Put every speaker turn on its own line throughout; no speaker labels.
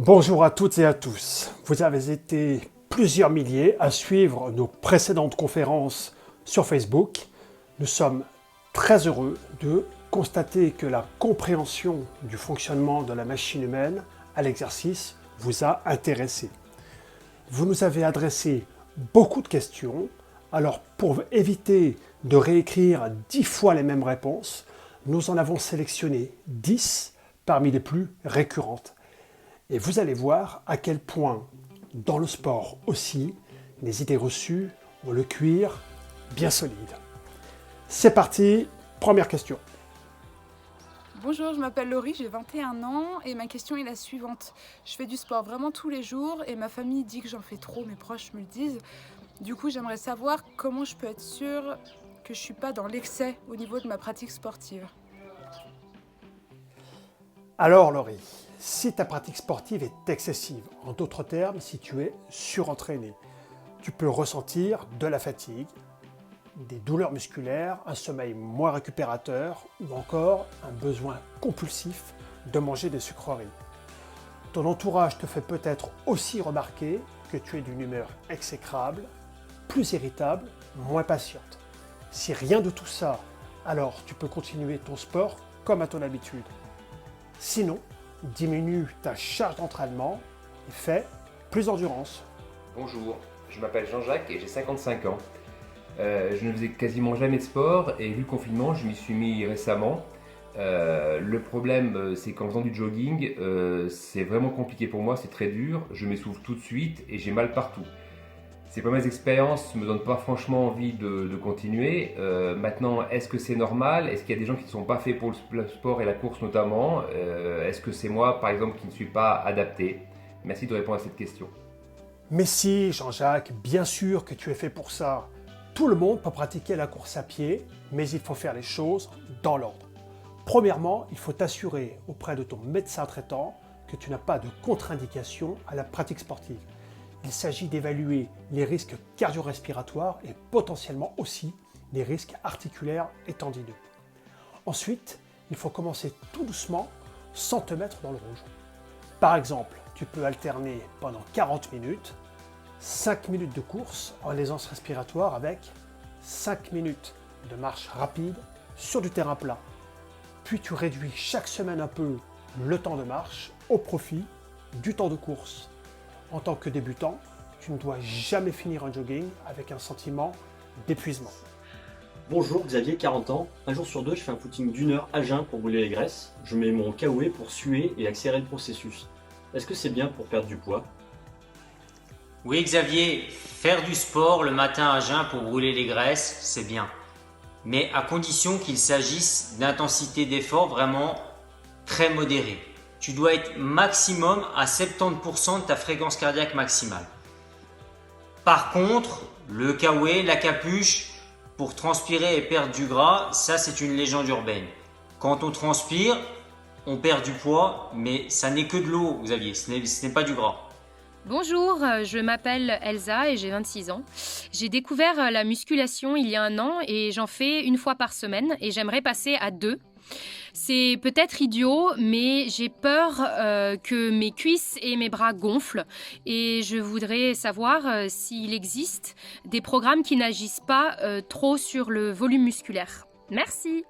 Bonjour à toutes et à tous. Vous avez été plusieurs milliers à suivre nos précédentes conférences sur Facebook. Nous sommes très heureux de constater que la compréhension du fonctionnement de la machine humaine à l'exercice vous a intéressé. Vous nous avez adressé beaucoup de questions. Alors pour éviter de réécrire 10 fois les mêmes réponses, nous en avons sélectionné 10 parmi les plus récurrentes. Et vous allez voir à quel point, dans le sport aussi, les idées reçues ont le cuir bien solide. C'est parti, première question.
Bonjour, je m'appelle Laurie, j'ai 21 ans et ma question est la suivante. Je fais du sport vraiment tous les jours et ma famille dit que j'en fais trop, mes proches me le disent. Du coup, j'aimerais savoir comment je peux être sûre que je ne suis pas dans l'excès au niveau de ma pratique sportive.
Alors Laurie, si ta pratique sportive est excessive, en d'autres termes, si tu es surentraîné, tu peux ressentir de la fatigue, des douleurs musculaires, un sommeil moins récupérateur ou encore un besoin compulsif de manger des sucreries. Ton entourage te fait peut-être aussi remarquer que tu es d'une humeur exécrable, plus irritable, moins patiente. Si rien de tout ça, alors tu peux continuer ton sport comme à ton habitude. Sinon, diminue ta charge d'entraînement et fais plus d'endurance.
Bonjour, je m'appelle Jean-Jacques et j'ai 55 ans. Je ne faisais quasiment jamais de sport et vu le confinement, je m'y suis mis récemment. Le problème, c'est qu'en faisant du jogging, c'est vraiment compliqué pour moi, c'est très dur, je m'essouffle tout de suite et j'ai mal partout. Ces premières expériences ne me donnent pas franchement envie de continuer. Maintenant, est-ce que c'est normal? Est-ce qu'il y a des gens qui ne sont pas faits pour le sport et la course notamment? Est-ce que c'est moi, par exemple, qui ne suis pas adapté? Merci de répondre à cette question.
Mais si, Jean-Jacques, bien sûr que tu es fait pour ça. Tout le monde peut pratiquer la course à pied, mais il faut faire les choses dans l'ordre. Premièrement, il faut t'assurer auprès de ton médecin traitant que tu n'as pas de contre-indication à la pratique sportive. Il s'agit d'évaluer les risques cardio-respiratoires et potentiellement aussi les risques articulaires et tendineux. Ensuite, il faut commencer tout doucement sans te mettre dans le rouge. Par exemple, tu peux alterner pendant 40 minutes 5 minutes de course en aisance respiratoire avec 5 minutes de marche rapide sur du terrain plat. Puis tu réduis chaque semaine un peu le temps de marche au profit du temps de course. En tant que débutant, tu ne dois jamais finir un jogging avec un sentiment d'épuisement.
Bonjour, Xavier, 40 ans. Un jour sur deux, je fais un footing d'une heure à jeun pour brûler les graisses. Je mets mon KOE pour suer et accélérer le processus. Est-ce que c'est bien pour perdre du poids?
Oui Xavier, faire du sport le matin à jeun pour brûler les graisses, c'est bien. Mais à condition qu'il s'agisse d'intensité d'effort vraiment très modérée. Tu dois être maximum à 70% de ta fréquence cardiaque maximale. Par contre, le KOE, la capuche, pour transpirer et perdre du gras, ça c'est une légende urbaine. Quand on transpire, on perd du poids, mais ça n'est que de l'eau, Xavier, ce n'est pas du gras.
Bonjour, je m'appelle Elsa et j'ai 26 ans. J'ai découvert la musculation il y a un an et j'en fais une fois par semaine et j'aimerais passer à 2. C'est peut-être idiot, mais j'ai peur que mes cuisses et mes bras gonflent et je voudrais savoir s'il existe des programmes qui n'agissent pas trop sur le volume musculaire. Merci.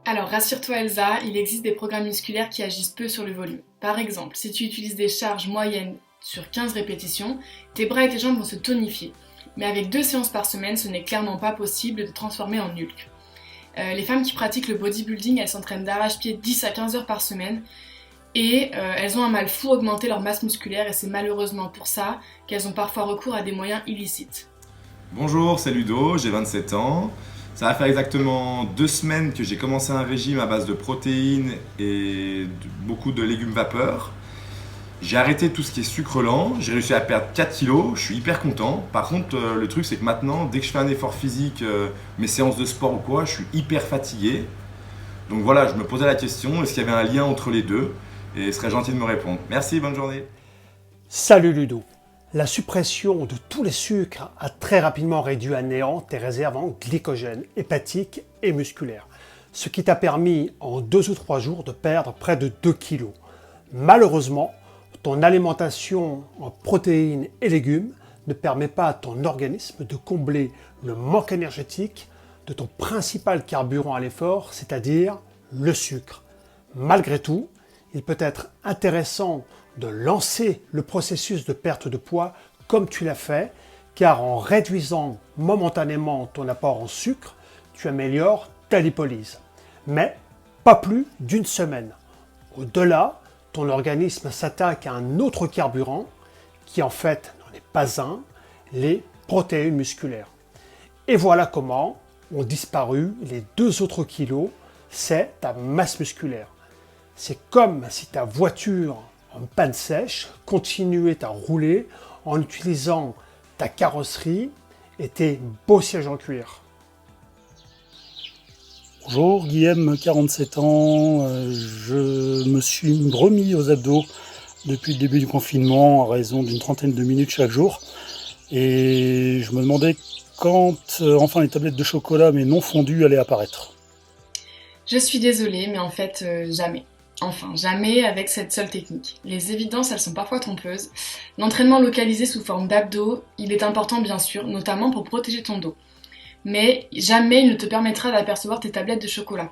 Alors rassure-toi Elsa, il existe des programmes musculaires qui agissent peu sur le volume. Par exemple, si tu utilises des charges moyennes sur 15 répétitions, tes bras et tes jambes vont se tonifier. Mais avec 2 séances par semaine, ce n'est clairement pas possible de transformer en Hulk. Les femmes qui pratiquent le bodybuilding, elles s'entraînent d'arrache-pied 10 à 15 heures par semaine et elles ont un mal fou à augmenter leur masse musculaire et c'est malheureusement pour ça qu'elles ont parfois recours à des moyens illicites.
Bonjour, c'est Ludo, j'ai 27 ans. Ça va faire exactement 2 semaines que j'ai commencé un régime à base de protéines et beaucoup de légumes vapeur. J'ai arrêté tout ce qui est sucre lent, j'ai réussi à perdre 4 kilos, je suis hyper content. Par contre, le truc c'est que maintenant, dès que je fais un effort physique, mes séances de sport ou quoi, je suis hyper fatigué. Donc voilà, je me posais la question, est-ce qu'il y avait un lien entre les deux? Et il serait gentil de me répondre. Merci, bonne journée.
Salut Ludo. La suppression de tous les sucres a très rapidement réduit à néant tes réserves en glycogène hépatique et musculaire, ce qui t'a permis en 2 ou 3 jours de perdre près de 2 kilos. Malheureusement, Ton alimentation en protéines et légumes ne permet pas à ton organisme de combler le manque énergétique de ton principal carburant à l'effort, c'est-à-dire le sucre. Malgré tout, il peut être intéressant de lancer le processus de perte de poids comme tu l'as fait, car en réduisant momentanément ton apport en sucre, tu améliores ta lipolyse. Mais pas plus d'une semaine. Au-delà, ton organisme s'attaque à un autre carburant qui en fait n'en est pas un, les protéines musculaires. Et voilà comment ont disparu les 2 autres kilos, c'est ta masse musculaire. C'est comme si ta voiture en panne sèche continuait à rouler en utilisant ta carrosserie et tes beaux sièges en cuir.
Bonjour, Guillaume, 47 ans. Je me suis remis aux abdos depuis le début du confinement à raison d'une 30aine de minutes chaque jour. Et je me demandais quand enfin les tablettes de chocolat mais non fondues allaient apparaître.
Je suis désolée, mais en fait, jamais. Enfin, jamais avec cette seule technique. Les évidences, elles sont parfois trompeuses. L'entraînement localisé sous forme d'abdos, il est important bien sûr, notamment pour protéger ton dos. Mais jamais il ne te permettra d'apercevoir tes tablettes de chocolat.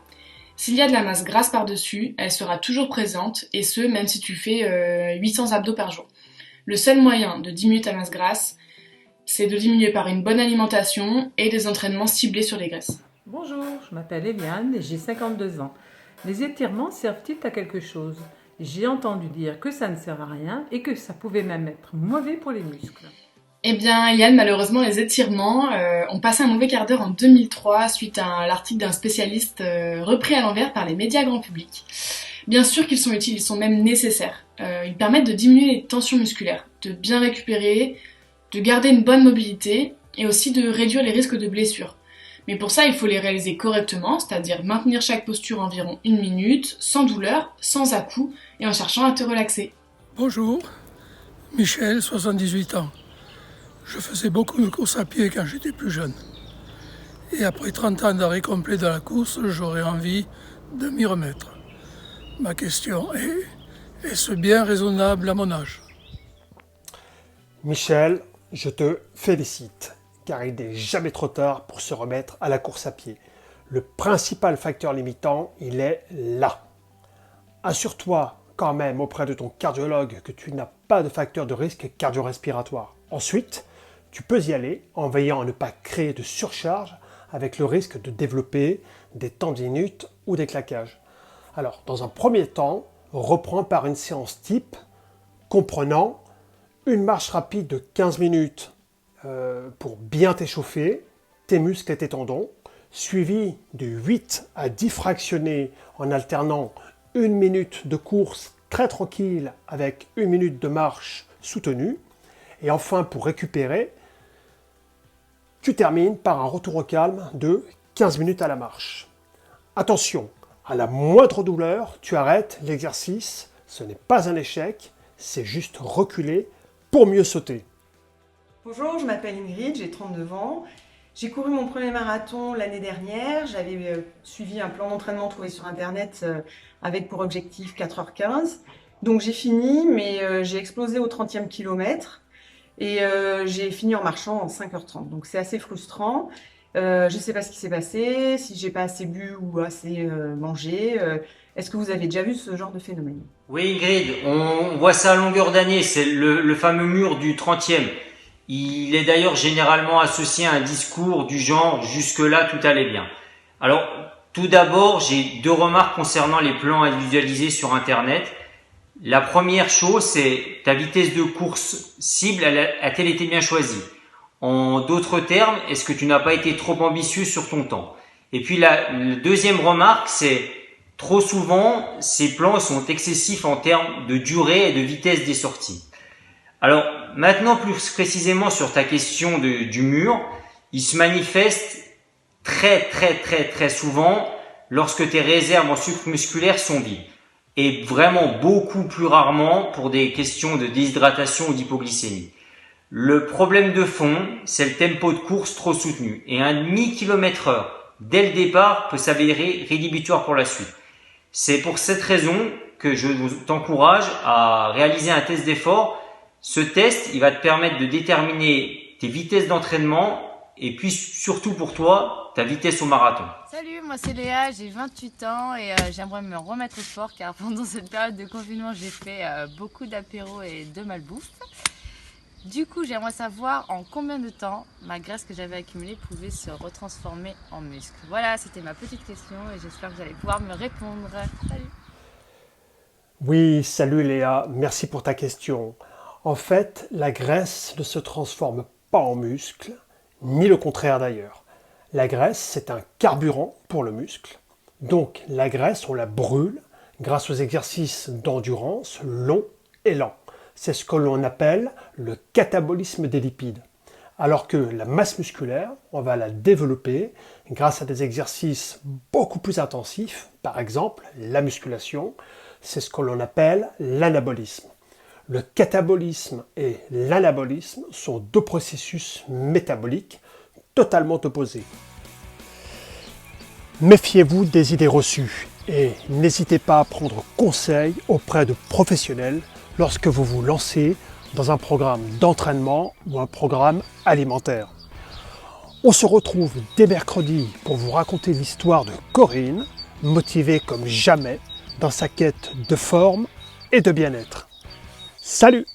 S'il y a de la masse grasse par-dessus, elle sera toujours présente, et ce, même si tu fais 800 abdos par jour. Le seul moyen de diminuer ta masse grasse, c'est de diminuer par une bonne alimentation et des entraînements ciblés sur les graisses.
Bonjour, je m'appelle Eliane et j'ai 52 ans. Les étirements servent-ils à quelque chose? J'ai entendu dire que ça ne sert à rien et que ça pouvait même être mauvais pour les muscles.
Eh bien, Yann, malheureusement, les étirements ont passé un mauvais quart d'heure en 2003 suite à l'article d'un spécialiste repris à l'envers par les médias grand public. Bien sûr qu'ils sont utiles, ils sont même nécessaires. Ils permettent de diminuer les tensions musculaires, de bien récupérer, de garder une bonne mobilité et aussi de réduire les risques de blessures. Mais pour ça, il faut les réaliser correctement, c'est-à-dire maintenir chaque posture environ 1 minute, sans douleur, sans à-coups et en cherchant à te relaxer.
Bonjour, Michel, 78 ans. Je faisais beaucoup de courses à pied quand j'étais plus jeune. Et après 30 ans d'arrêt complet dans la course, j'aurais envie de m'y remettre. Ma question est, est-ce bien raisonnable à mon âge?
Michel, je te félicite, car il n'est jamais trop tard pour se remettre à la course à pied. Le principal facteur limitant, il est là. Assure-toi quand même auprès de ton cardiologue que tu n'as pas de facteur de risque cardio-respiratoire. Ensuite, tu peux y aller en veillant à ne pas créer de surcharge avec le risque de développer des tendinites ou des claquages. Alors, dans un premier temps, reprends par une séance type comprenant une marche rapide de 15 minutes pour bien t'échauffer, tes muscles et tes tendons, suivi de 8 à 10 fractionnés en alternant 1 minute de course très tranquille avec 1 minute de marche soutenue. Et enfin, pour récupérer, tu termines par un retour au calme de 15 minutes à la marche. Attention, à la moindre douleur, tu arrêtes l'exercice. Ce n'est pas un échec, c'est juste reculer pour mieux sauter.
Bonjour, je m'appelle Ingrid, j'ai 39 ans. J'ai couru mon premier marathon l'année dernière. J'avais suivi un plan d'entraînement trouvé sur internet avec pour objectif 4h15. Donc j'ai fini, mais j'ai explosé au 30e kilomètre. Et j'ai fini en marchant en 5h30, donc c'est assez frustrant. Je ne sais pas ce qui s'est passé, si j'ai pas assez bu ou assez mangé. Est-ce que vous avez déjà vu ce genre de phénomène?
Oui, Ingrid, on voit ça à longueur d'année, c'est le fameux mur du 30e. Il est d'ailleurs généralement associé à un discours du genre « jusque-là, tout allait bien ». Alors, tout d'abord, j'ai 2 remarques concernant les plans individualisés sur Internet. La première chose, c'est ta vitesse de course cible a-t-elle été bien choisie? En d'autres termes, est-ce que tu n'as pas été trop ambitieux sur ton temps? Et puis la deuxième remarque, c'est trop souvent, ces plans sont excessifs en termes de durée et de vitesse des sorties. Alors maintenant, plus précisément sur ta question du mur, il se manifeste très souvent lorsque tes réserves en sucre musculaire sont vides. Et vraiment beaucoup plus rarement pour des questions de déshydratation ou d'hypoglycémie. Le problème de fond, c'est le tempo de course trop soutenu. Et un demi-kilomètre heure, dès le départ, peut s'avérer rédhibitoire pour la suite. C'est pour cette raison que je t'encourage à réaliser un test d'effort. Ce test, il va te permettre de déterminer tes vitesses d'entraînement et puis surtout pour toi, ta vitesse au marathon.
Salut, moi c'est Léa, j'ai 28 ans et j'aimerais me remettre au sport car pendant cette période de confinement, j'ai fait beaucoup d'apéros et de malbouffe. Du coup, j'aimerais savoir en combien de temps ma graisse que j'avais accumulée pouvait se retransformer en muscle. Voilà, c'était ma petite question et j'espère que vous allez pouvoir me répondre. Salut!
Oui, salut Léa, merci pour ta question. En fait, la graisse ne se transforme pas en muscle, ni le contraire d'ailleurs. La graisse, c'est un carburant pour le muscle. Donc la graisse, on la brûle grâce aux exercices d'endurance longs et lents. C'est ce que l'on appelle le catabolisme des lipides. Alors que la masse musculaire, on va la développer grâce à des exercices beaucoup plus intensifs, par exemple la musculation, c'est ce que l'on appelle l'anabolisme. Le catabolisme et l'anabolisme sont deux processus métaboliques totalement opposés. Méfiez-vous des idées reçues et n'hésitez pas à prendre conseil auprès de professionnels lorsque vous vous lancez dans un programme d'entraînement ou un programme alimentaire. On se retrouve dès mercredi pour vous raconter l'histoire de Corinne, motivée comme jamais dans sa quête de forme et de bien-être. Salut!